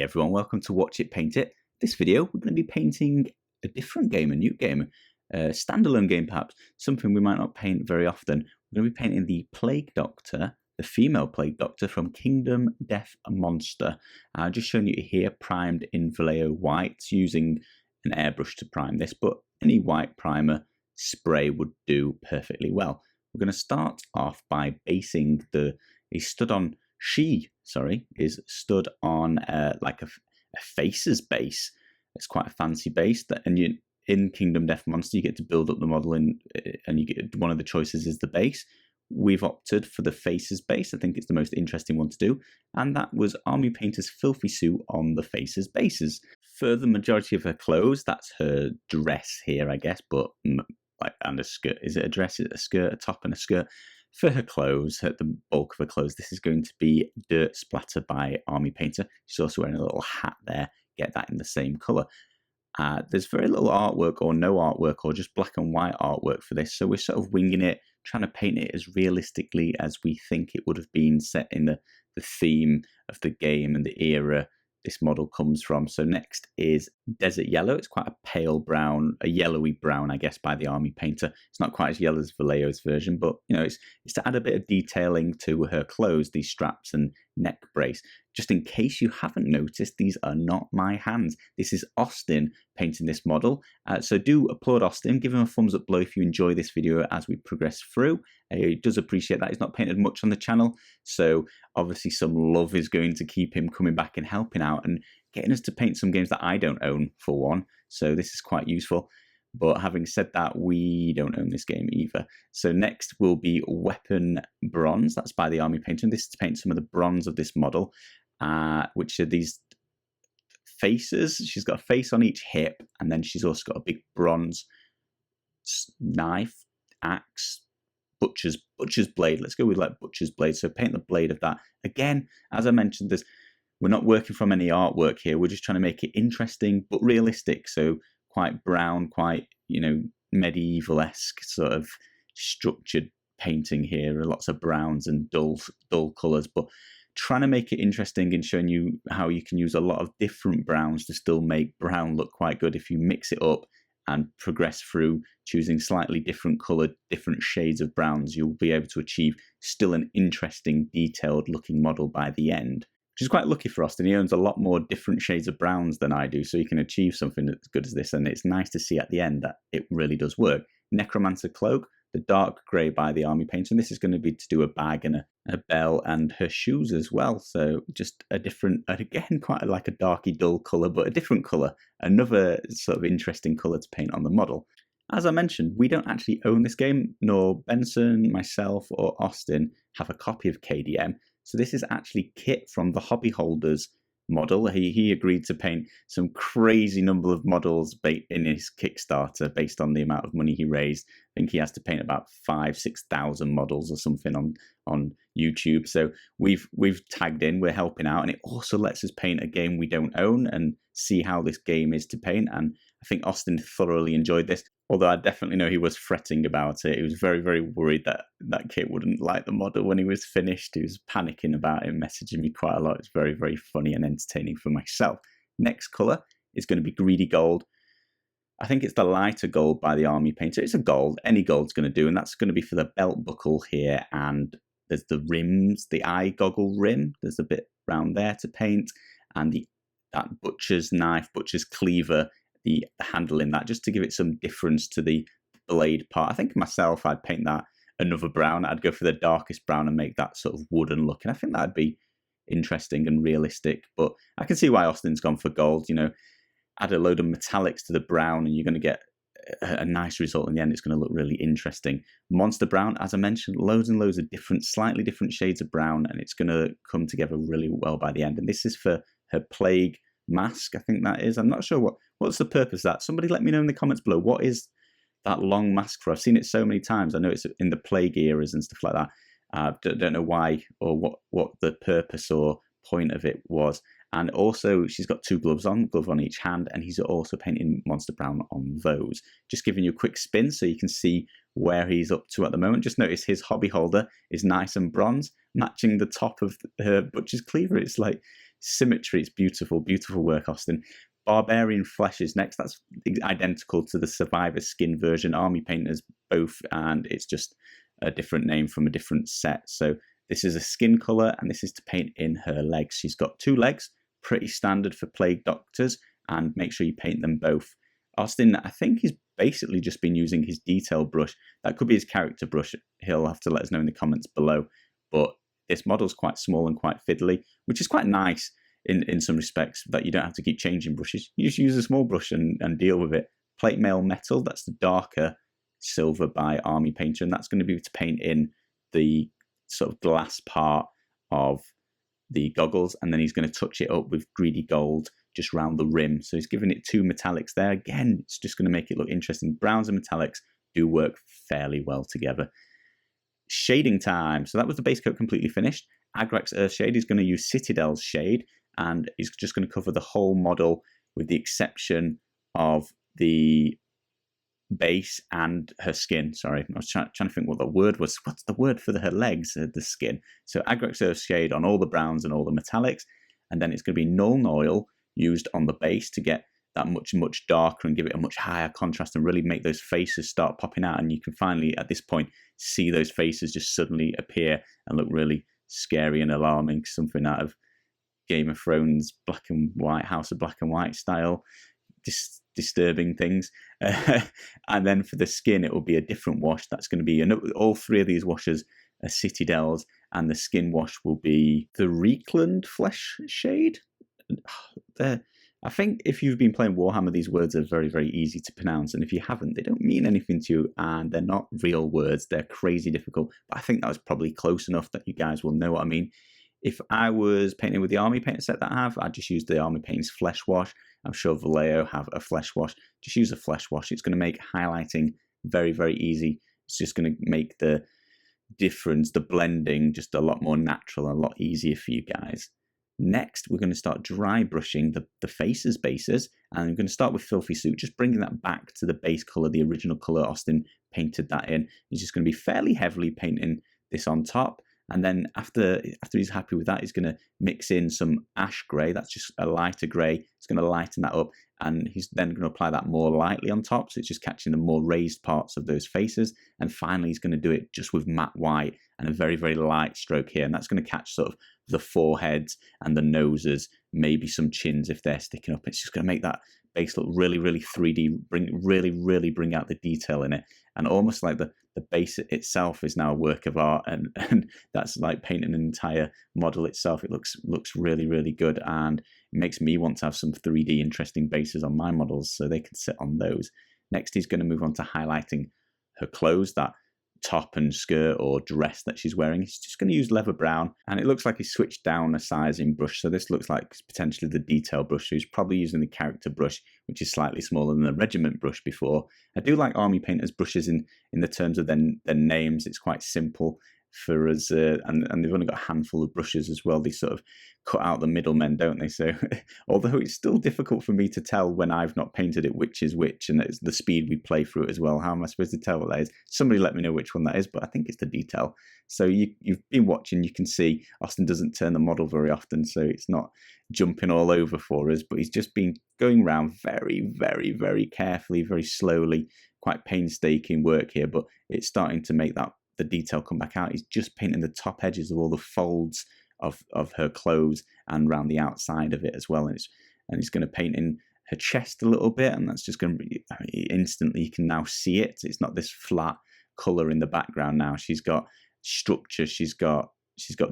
everyone, welcome to Watch It Paint It. This video we're going to be painting a different game, a new game, a standalone game perhaps, something we might not paint very often. We're going to be painting the Plague Doctor, the female Plague Doctor from Kingdom Death Monster. I've just shown you here primed in Vallejo white using an airbrush to prime this, but any white primer spray would do perfectly well. We're going to start off by basing is stood on like a faces base. It's quite a fancy base, in Kingdom Death Monster you get to build up the model and you get one of the choices is the base. We've opted for the faces base. I think it's the most interesting one to do, and that was Army Painter's Filthy Suit on the faces bases. For the majority of her clothes, that's her dress here, I guess, but and a skirt. Is it a dress? Is it a skirt, a top and a skirt? For her clothes, at the bulk of her clothes, this is going to be Dirt Splatter by Army Painter. She's also wearing a little hat there. Get that in the same colour. There's very little artwork or no artwork or just black and white artwork for this. So we're sort of winging it, trying to paint it as realistically as we think it would have been set in the theme of the game and the era this model comes from. So next is Desert Yellow. It's quite a pale brown, a yellowy brown, I guess, by the Army Painter. It's not quite as yellow as Vallejo's version, but you know, it's to add a bit of detailing to her clothes, these straps and neck brace. Just in case you haven't noticed, these are not my hands. This is Austin painting this model. So do applaud Austin. Give him a thumbs up below if you enjoy this video as we progress through. He does appreciate that. He's not painted much on the channel, so obviously some love is going to keep him coming back and helping out and getting us to paint some games that I don't own, for one. So this is quite useful. But having said that, we don't own this game either. So next will be Weapon Bronze. That's by the Army Painter. And this is to paint some of the bronze of this model, which are these faces. She's got a face on each hip, and then she's also got a big bronze knife, axe, butcher's blade. Let's go with like butcher's blade. So paint the blade of that. Again, as I mentioned, we're not working from any artwork here. We're just trying to make it interesting but realistic. So quite brown, quite, you know, medieval-esque sort of structured painting here. Lots of browns and dull colours, but trying to make it interesting and showing you how you can use a lot of different browns to still make brown look quite good. If you mix it up and progress through choosing slightly different coloured, different shades of browns, you'll be able to achieve still an interesting, detailed-looking model by the end. Which is quite lucky for Austin. He owns a lot more different shades of browns than I do, so he can achieve something as good as this, and it's nice to see at the end that it really does work. Necromancer Cloak, the dark grey by the Army Painter, and this is going to be to do a bag and a bell and her shoes as well, so just a different, again, quite like a darky dull colour, but a different colour, another sort of interesting colour to paint on the model. As I mentioned, we don't actually own this game, nor Benson, myself, or Austin have a copy of KDM. So this is actually Kit from the Hobby Holders model. He agreed to paint some crazy number of models in his Kickstarter based on the amount of money he raised. I think he has to paint about 5,000-6,000 models or something on YouTube. So we've tagged in, we're helping out, and it also lets us paint a game we don't own and see how this game is to paint. And I think Austin thoroughly enjoyed this. Although I definitely know he was fretting about it. He was very, very worried that Kit wouldn't like the model when he was finished. He was panicking about it, messaging me quite a lot. It's very, very funny and entertaining for myself. Next colour is going to be Greedy Gold. I think it's the lighter gold by the Army Painter. It's a gold. Any gold's going to do, and that's going to be for the belt buckle here. And there's the rims, the eye goggle rim. There's a bit around there to paint. And that butcher's knife, butcher's cleaver, the handle in that, just to give it some difference to the blade part. I think myself, I'd paint that another brown. I'd go for the darkest brown and make that sort of wooden look. And I think that'd be interesting and realistic. But I can see why Austin's gone for gold. You know, add a load of metallics to the brown and you're going to get a nice result in the end. It's going to look really interesting. Monster brown, as I mentioned, loads and loads of slightly different shades of brown, and it's going to come together really well by the end. And this is for her Plague mask, I think that is. I'm not sure what's the purpose of that. Somebody let me know in the comments below. What is that long mask for? I've seen it so many times. I know it's in the Plague eras and stuff like that. Don't know why or what the purpose or point of it was. And also she's got two gloves on, glove on each hand, and he's also painting Monster Brown on those. Just giving you a quick spin so you can see where he's up to at the moment. Just notice his hobby holder is nice and bronze, matching the top of her butcher's cleaver. It's like symmetry. It's beautiful, beautiful work, Austin. Barbarian Flesh is next. That's identical to the Survivor skin version. Army painters both, and it's just a different name from a different set. So this is a skin color, and this is to paint in her legs. She's got 2 legs, pretty standard for Plague Doctors, and make sure you paint them both. Austin, I think he's basically just been using his detail brush. That could be his character brush. He'll have to let us know in the comments below. But this model's quite small and quite fiddly, which is quite nice in some respects, that you don't have to keep changing brushes. You just use a small brush and deal with it. Plate mail metal, that's the darker silver by Army Painter, and that's going to be to paint in the sort of glass part of the goggles, and then he's going to touch it up with Greey Gold just round the rim. So he's giving it 2 metallics there. Again, it's just going to make it look interesting. Browns and metallics do work fairly well together. Shading time. So that was the base coat completely finished. Agrax Earthshade is going to use Citadel's shade, and he's just going to cover the whole model with the exception of the base and her skin. Sorry, I was trying to think what the word was. What's the word for her legs? The skin. So Agrax Earthshade on all the browns and all the metallics, and then it's going to be Nuln Oil used on the base to get that much darker and give it a much higher contrast and really make those faces start popping out. And you can finally, at this point, see those faces just suddenly appear and look really scary and alarming. Something out of Game of Thrones, black and white, House of Black and White style, disturbing things. And then for the skin, it will be a different wash. That's going to be all 3 of these washes are Citadel's, and the skin wash will be the Reikland Fleshshade. I think if you've been playing Warhammer, these words are very, very easy to pronounce, and if you haven't, they don't mean anything to you, and they're not real words. They're crazy difficult, but I think that was probably close enough that you guys will know what I mean. If I was painting with the Army Painter set that I have, I'd just use the Army Painter's Flesh Wash. I'm sure Vallejo have a Flesh Wash. Just use a Flesh Wash. It's going to make highlighting very, very easy. It's just going to make the difference, the blending, just a lot more natural and a lot easier for you guys. Next, we're going to start dry brushing the faces bases, and I'm going to start with Filthy Suit, just bringing that back to the base colour, the original colour Austin painted that in. He's just going to be fairly heavily painting this on top, and then after he's happy with that, he's going to mix in some ash grey. That's just a lighter grey. He's going to lighten that up, and he's then going to apply that more lightly on top, so it's just catching the more raised parts of those faces. And finally, he's going to do it just with matte white and a very, very light stroke here, and that's going to catch sort of the foreheads and the noses, maybe some chins if they're sticking up. It's just going to make that base look really, really 3D, really bring out the detail in it, and almost like the base itself is now a work of art, and that's like painting an entire model itself. It looks really, really good, and it makes me want to have some 3D interesting bases on my models so they can sit on those. Next, he's going to move on to highlighting her clothes, that top and skirt or dress that she's wearing. He's just going to use leather brown, and it looks like he's switched down a size in brush, so this looks like potentially the detail brush. So he's probably using the character brush, which is slightly smaller than the regiment brush before. I do like Army Painters brushes in the terms of their names. It's quite simple for us, and they've only got a handful of brushes as well. They sort of cut out the middlemen, don't they? So although it's still difficult for me to tell when I've not painted it which is which, and it's the speed we play through it as well. How am I supposed to tell what that is? Somebody let me know which one that is, but I think it's the detail. So you've been watching, you can see Austin doesn't turn the model very often, so it's not jumping all over for us, but he's just been going around very, very, very carefully, very slowly, quite painstaking work here, but it's starting to make the detail come back out. He's just painting the top edges of all the folds of her clothes and around the outside of it as well, and he's going to paint in her chest a little bit, and that's just going to be instantly, you can now see it. It's not this flat color in the background now. She's got structure, she's got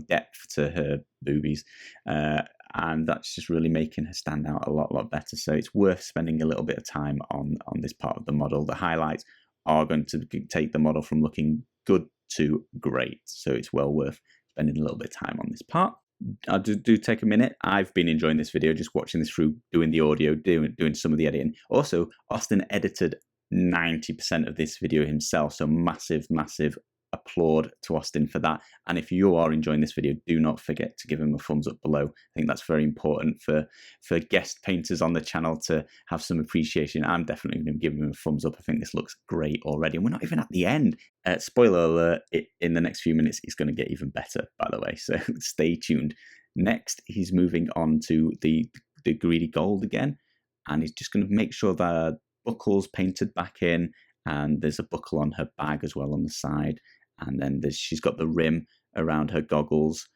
depth to her boobies, and that's just really making her stand out a lot better. So it's worth spending a little bit of time on this part of the model. The highlights are going to take the model from looking good to great, so it's well worth spending a little bit of time on this part. I do take a minute. I've been enjoying this video, just watching this through, doing the audio, doing some of the editing. Also, Austin edited 90% of this video himself, so massive applaud to Austin for that. And if you are enjoying this video, do not forget to give him a thumbs up below. I think that's very important for guest painters on the channel to have some appreciation. I'm definitely going to give him a thumbs up. I think this looks great already, and we're not even at the end. Spoiler alert, in the next few minutes it's going to get even better, by the way, so stay tuned. Next, he's moving on to the Greey Gold again, and he's just going to make sure the buckle's painted back in, and there's a buckle on her bag as well on the side, and then she's got the rim around her goggles,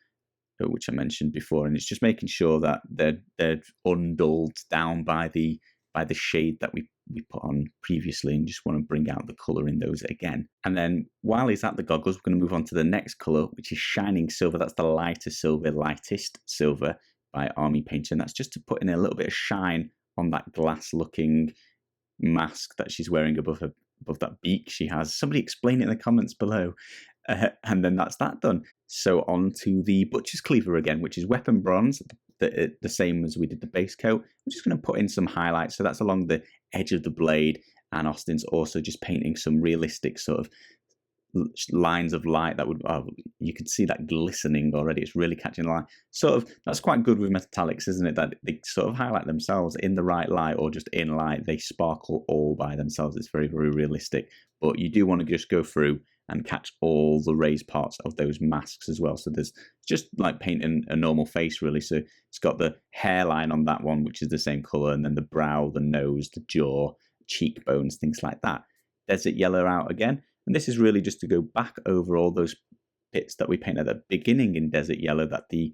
which I mentioned before, and it's just making sure that they're undulled down by the shade that we put on previously, and just want to bring out the colour in those again. And then while he's at the goggles, we're going to move on to the next colour, which is Shining Silver. That's the lightest silver by Army Painter, and that's just to put in a little bit of shine on that glass-looking mask that she's wearing above that beak she has. Somebody explain it in the comments below. And then that's that done. So on to the Butcher's Cleaver again, which is weapon bronze, the same as we did the base coat. I'm just going to put in some highlights. So that's along the edge of the blade, and Austin's also just painting some realistic sort of lines of light that would, you can see that glistening already. It's really catching the light. Sort of, that's quite good with metallics, isn't it? That they sort of highlight themselves in the right light or just in light. They sparkle all by themselves. It's very, very realistic. But you do want to just go through and catch all the raised parts of those masks as well. So there's just like painting a normal face, really. So it's got the hairline on that one, which is the same color, and then the brow, the nose, the jaw, cheekbones, things like that. Desert Yellow out again. And this is really just to go back over all those bits that we painted at the beginning in Desert Yellow that the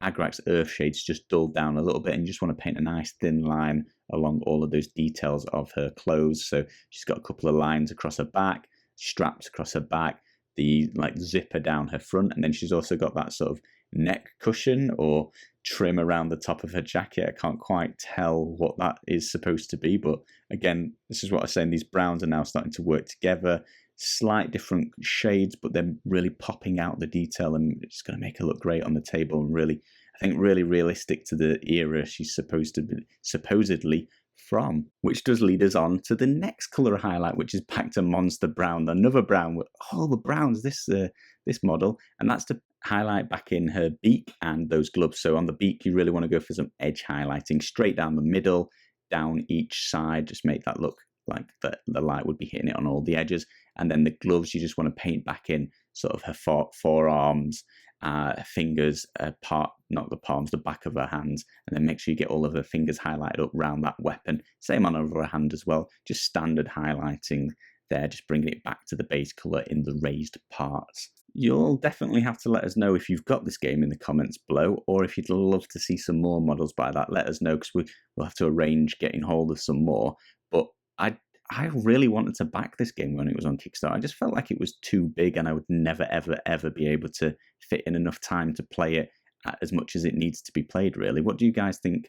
Agrax Earthshade's just dulled down a little bit, and you just want to paint a nice thin line along all of those details of her clothes. So she's got a couple of lines across her back, straps across her back, the like zipper down her front, and then she's also got that sort of neck cushion or trim around the top of her jacket. I can't quite tell what that is supposed to be, but again, this is what I was saying, these browns are now starting to work together. Slight different shades, but they're really popping out the detail, and it's going to make her look great on the table, and really, I think, really realistic to the era she's supposedly from. Which does lead us on to the next colour highlight, which is back to Monster Brown, another brown with all the browns this model, and that's to highlight back in her beak and those gloves. So on the beak, you really want to go for some edge highlighting straight down the middle, down each side, just make that look like the light would be hitting it on all the edges. And then the gloves, you just want to paint back in sort of her forearms, fingers, not the palms, the back of her hands, and then make sure you get all of her fingers highlighted up around that weapon. Same on over her hand as well, just standard highlighting there, just bringing it back to the base colour in the raised parts. You'll definitely have to let us know if you've got this game in the comments below, or if you'd love to see some more models by that, let us know, because we'll have to arrange getting hold of some more. But I really wanted to back this game when it was on Kickstarter. I just felt like it was too big, and I would never, ever, ever be able to fit in enough time to play it as much as it needs to be played, really. What do you guys think?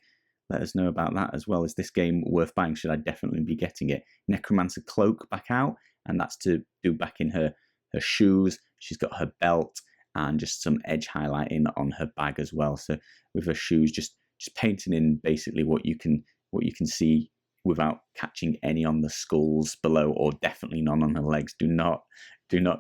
Let us know about that as well. Is this game worth buying? Should I definitely be getting it? Necromancer Cloak back out, and that's to do back in her shoes. She's got her belt and just some edge highlighting on her bag as well. So with her shoes, just painting in basically what you can see without catching any on the skulls below, or definitely none on her legs. Do not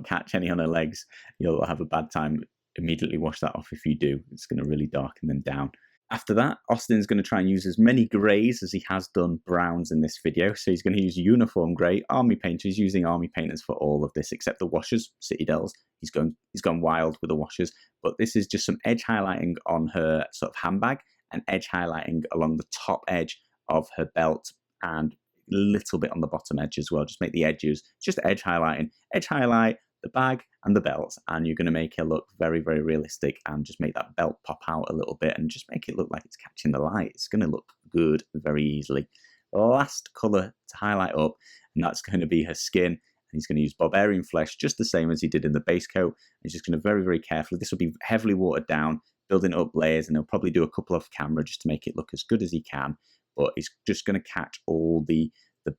catch any on her legs. You'll have a bad time. Immediately wash that off if you do. It's going to really darken them down. After that, Austin's going to try and use as many greys as he has done browns in this video. So he's going to use uniform grey. Army Painter is using Army Painters for all of this, except the washers, Citadels. He's gone wild with the washers. But this is just some edge highlighting on her sort of handbag, and edge highlighting along the top edge of her belt, and a little bit on the bottom edge as well. Just make the edges, just edge highlighting. Edge highlight the bag and the belt, and you're going to make it look very, very realistic, and just make that belt pop out a little bit, and just make it look like it's catching the light. It's going to look good very easily. Last colour to highlight up, and that's going to be her skin. And he's going to use Barbarian Flesh, just the same as he did in the base coat. He's just going to very, very carefully, this will be heavily watered down, building up layers, and he'll probably do a couple off camera just to make it look as good as he can. But he's just going to catch all the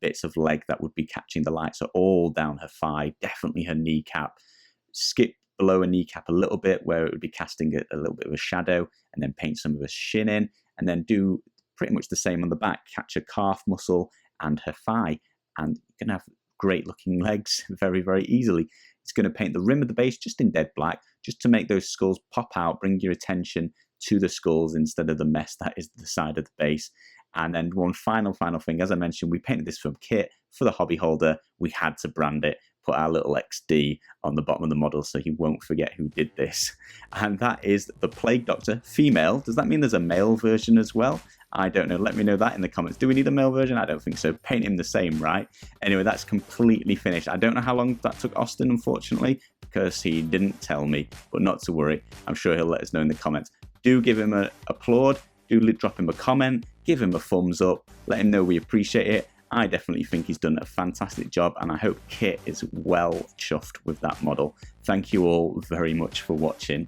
bits of leg that would be catching the light. So all down her thigh, definitely her kneecap. Skip below her kneecap a little bit where it would be casting a little bit of a shadow, and then paint some of her shin in, and then do pretty much the same on the back. Catch her calf muscle and her thigh, and you can have great looking legs very, very easily. It's going to paint the rim of the base just in dead black, just to make those skulls pop out, bring your attention to the skulls instead of the mess that is the side of the base. And then one final thing, as I mentioned, we painted this from kit for the hobby holder. We had to brand it, put our little XD on the bottom of the model so he won't forget who did this. And that is the Plague Doctor, female. Does that mean there's a male version as well? I don't know. Let me know that in the comments. Do we need a male version? I don't think so. Paint him the same, right? Anyway, that's completely finished. I don't know how long that took Austin, unfortunately, because he didn't tell me. But not to worry. I'm sure he'll let us know in the comments. Do give him an applaud. Do drop him a comment. Give him a thumbs up. Let him know we appreciate it. I definitely think he's done a fantastic job, and I hope Kit is well chuffed with that model. Thank you all very much for watching.